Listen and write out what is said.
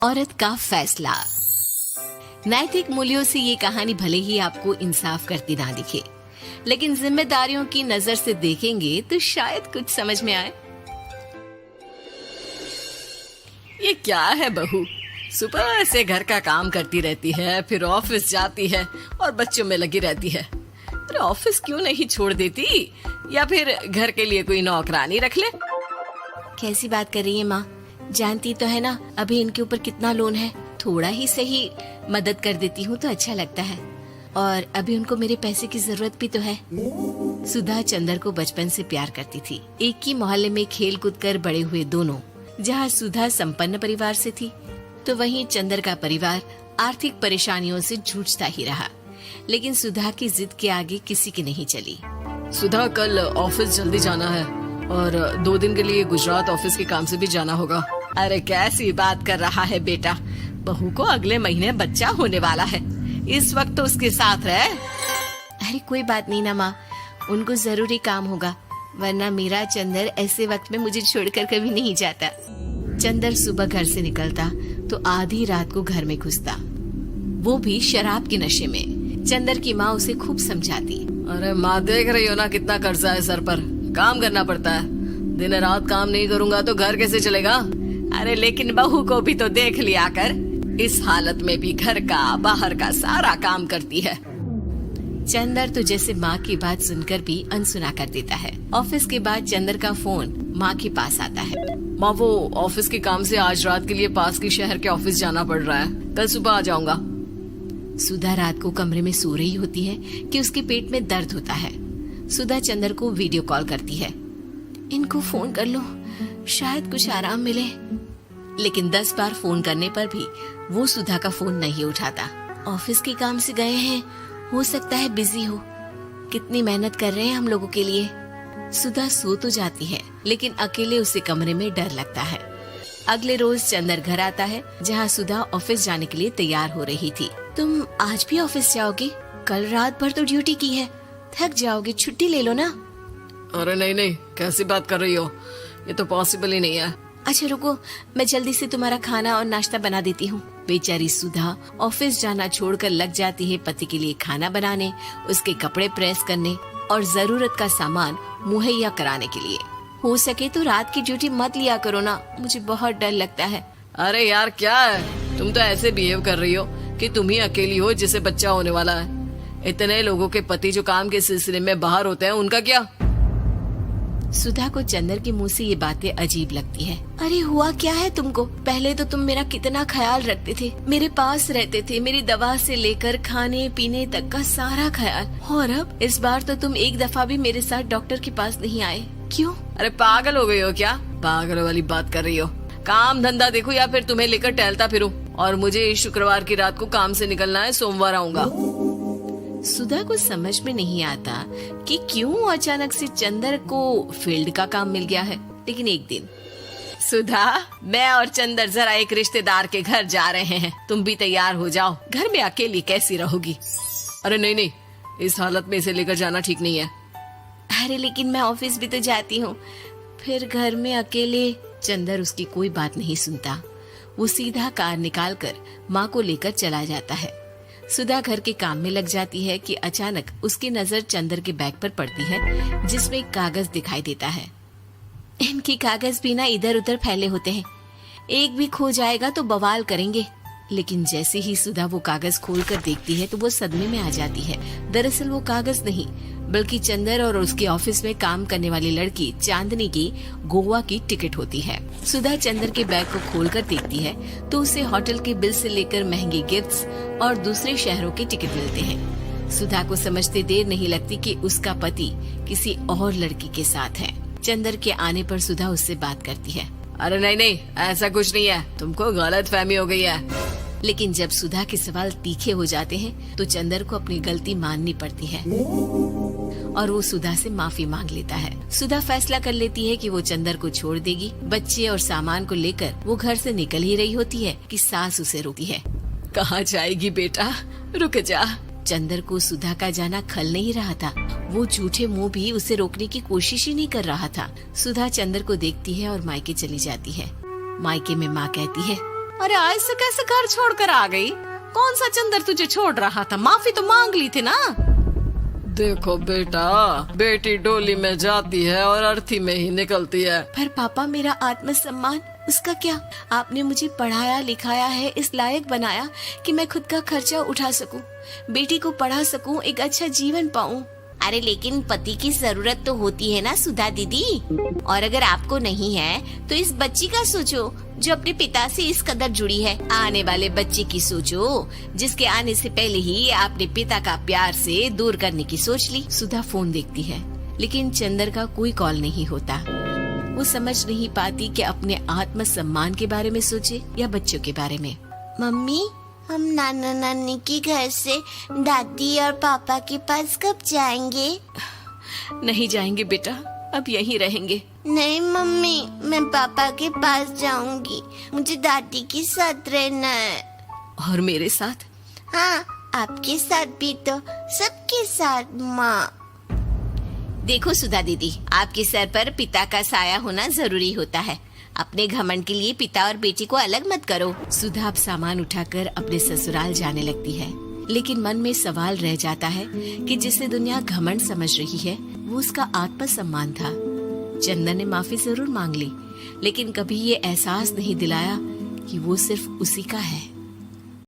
औरत का फैसला। नैतिक मूल्यों से ये कहानी भले ही आपको इंसाफ करती ना दिखे, लेकिन जिम्मेदारियों की नजर से देखेंगे तो शायद कुछ समझ में आए। ये क्या है बहू, सुबह से घर का काम करती रहती है, फिर ऑफिस जाती है और बच्चों में लगी रहती है। अरे ऑफिस क्यों नहीं छोड़ देती, या फिर घर के लिए कोई नौकरानी रख ले। कैसी बात कर रही है माँ? जानती तो है ना अभी इनके ऊपर कितना लोन है। थोड़ा ही सही मदद कर देती हूँ तो अच्छा लगता है, और अभी उनको मेरे पैसे की जरूरत भी तो है। सुधा चंदर को बचपन से प्यार करती थी। एक ही मोहल्ले में खेल कूद कर बड़े हुए दोनों। जहाँ सुधा संपन्न परिवार से थी तो वहीं चंदर का परिवार आर्थिक परेशानियों से जूझता ही रहा। लेकिन सुधा की जिद के आगे किसी की नहीं चली। सुधा, कल ऑफिस जल्दी जाना है और 2 दिन के लिए गुजरात ऑफिस के काम से भी जाना होगा। अरे कैसी बात कर रहा है बेटा, बहू को अगले महीने बच्चा होने वाला है, इस वक्त तो उसके साथ रहे। अरे कोई बात नहीं ना माँ, उनको जरूरी काम होगा, वरना मेरा चंदर ऐसे वक्त में मुझे छोड़कर कभी नहीं जाता। चंदर सुबह घर से निकलता तो आधी रात को घर में घुसता, वो भी शराब के नशे में। चंदर की माँ उसे खूब समझाती। अरे माँ, देख रही हो ना कितना कर्जा है सर पर, काम करना पड़ता है। दिन रात काम नहीं करूँगा तो घर कैसे चलेगा। अरे लेकिन बहू को भी तो देख लिया कर, इस हालत में भी घर का बाहर का सारा काम करती है। चंदर तो जैसे माँ की बात सुनकर भी अनसुना कर देता है। ऑफिस के बाद चंदर का फोन माँ के पास आता है। माँ, वो ऑफिस के काम से आज रात के लिए पास के शहर के ऑफिस जाना पड़ रहा है, कल सुबह आ जाऊंगा। सुधा रात को कमरे में सो रही होती है कि उसके पेट में दर्द होता है। सुधा चंदर को वीडियो कॉल करती है। इनको फोन कर लो, शायद कुछ आराम मिले। लेकिन 10 बार फोन करने पर भी वो सुधा का फोन नहीं उठाता। ऑफिस के काम से गए हैं, हो सकता है बिजी हो। कितनी मेहनत कर रहे हैं हम लोगों के लिए। सुधा सो तो जाती है, लेकिन अकेले उसे कमरे में डर लगता है। अगले रोज चंदर घर आता है, जहाँ सुधा ऑफिस जाने के लिए तैयार हो रही थी। तुम आज भी ऑफिस जाओगे? कल रात भर तो ड्यूटी की है, थक जाओगे, छुट्टी ले लो ना। अरे नहीं, कैसी बात कर रही हो, ये तो पॉसिबल ही नहीं है। अच्छा रुको, मैं जल्दी से तुम्हारा खाना और नाश्ता बना देती हूँ। बेचारी सुधा ऑफिस जाना छोड़कर लग जाती है पति के लिए खाना बनाने, उसके कपड़े प्रेस करने और जरूरत का सामान मुहैया कराने के लिए। हो सके तो रात की ड्यूटी मत लिया करो ना, मुझे बहुत डर लगता है। अरे यार क्या है, तुम तो ऐसे बिहेव कर रही हो कि तुम ही अकेली हो जिसे बच्चा होने वाला है। इतने लोगों के पति जो काम के सिलसिले में बाहर होते हैं, उनका क्या? सुधा को चंदर के मुंह से ये बातें अजीब लगती है। अरे हुआ क्या है तुमको? पहले तो तुम मेरा कितना ख्याल रखते थे, मेरे पास रहते थे, मेरी दवा से लेकर खाने पीने तक का सारा ख्याल। और अब इस बार तो तुम एक दफा भी मेरे साथ डॉक्टर के पास नहीं आए, क्यों? अरे पागल हो गई हो क्या? पागल वाली बात कर रही हो। काम धंधा देखो या फिर तुम्हें लेकर टहलता फिरो। और मुझे शुक्रवार की रात को काम से निकलना है, सोमवार आऊंगा। सुधा को समझ में नहीं आता कि क्यों अचानक से चंदर को फील्ड का काम मिल गया है। लेकिन एक दिन, सुधा, मैं और चंदर जरा एक रिश्तेदार के घर जा रहे हैं, तुम भी तैयार हो जाओ, घर में अकेली कैसी रहोगी? अरे नहीं, इस हालत में इसे लेकर जाना ठीक नहीं है। अरे लेकिन मैं ऑफिस भी तो जाती हूँ, फिर घर में अकेले। चंदर उसकी कोई बात नहीं सुनता। वो सीधा कार निकाल कर माँ को लेकर चला जाता है। सुधा घर के काम में लग जाती है कि अचानक उसकी नजर चंदर के बैग पर पड़ती है, जिसमें एक कागज दिखाई देता है। इनकी कागज भी ना इधर उधर फैले होते हैं, एक भी खो जाएगा तो बवाल करेंगे। लेकिन जैसे ही सुधा वो कागज खोल कर देखती है तो वो सदमे में आ जाती है। दरअसल वो कागज नहीं, बल्कि चंदर और उसके ऑफिस में काम करने वाली लड़की चांदनी की गोवा की टिकट होती है। सुधा चंदर के बैग को खोलकर देखती है तो उसे होटल के बिल से लेकर महंगे गिफ्ट्स और दूसरे शहरों के टिकट मिलते हैं। सुधा को समझते देर नहीं लगती कि उसका पति किसी और लड़की के साथ है। चंदर के आने पर सुधा उससे बात करती है। अरे नहीं, ऐसा कुछ नहीं है, तुमको गलत फहमी हो गई है। लेकिन जब सुधा के सवाल तीखे हो जाते हैं तो चंदर को अपनी गलती माननी पड़ती है और वो सुधा से माफी मांग लेता है। सुधा फैसला कर लेती है कि वो चंदर को छोड़ देगी। बच्चे और सामान को लेकर वो घर से निकल ही रही होती है कि सास उसे रोकती है। कहाँ जाएगी बेटा, रुक जा। चंदर को सुधा का जाना खल नहीं रहा था। वो झूठे मुंह भी उसे रोकने की कोशिश ही नहीं कर रहा था। सुधा चंदर को देखती है और मायके चली जाती है। मायके में माँ कहती है, अरे आज से कैसे घर छोड़कर आ गई? कौन सा चंदर तुझे छोड़ रहा था? माफी तो मांग ली थी ना। देखो बेटा, बेटी डोली में जाती है और अर्थी में ही निकलती है। पर पापा, मेरा आत्मसम्मान, उसका क्या? आपने मुझे पढ़ाया लिखाया है, इस लायक बनाया कि मैं खुद का खर्चा उठा सकूं, बेटी को पढ़ा सकूं, एक अच्छा जीवन पाऊं। अरे लेकिन पति की जरूरत तो होती है ना सुधा दीदी, और अगर आपको नहीं है तो इस बच्ची का सोचो जो अपने पिता से इस कदर जुड़ी है। आने वाले बच्चे की सोचो जिसके आने से पहले ही आपने पिता का प्यार से दूर करने की सोच ली। सुधा फोन देखती है लेकिन चंदर का कोई कॉल नहीं होता। वो समझ नहीं पाती कि अपने आत्म सम्मान के बारे में सोचे या बच्चों के बारे में। मम्मी, हम नाना नानी के घर से दादी और पापा के पास कब जाएंगे? नहीं जाएंगे बेटा, अब यहीं रहेंगे। नहीं मम्मी, मैं पापा के पास जाऊंगी, मुझे दादी के साथ रहना है। और मेरे साथ? हाँ, आपके साथ भी तो, सबके साथ माँ। देखो सुधा दीदी, आपके सर पर पिता का साया होना जरूरी होता है। अपने घमंड के लिए पिता और बेटी को अलग मत करो। सुधा अब सामान उठाकर अपने ससुराल जाने लगती है, लेकिन मन में सवाल रह जाता है कि जिसे दुनिया घमंड समझ रही है वो उसका आत्मसम्मान था। चंदन ने माफी जरूर मांग ली, लेकिन कभी ये एहसास नहीं दिलाया कि वो सिर्फ उसी का है।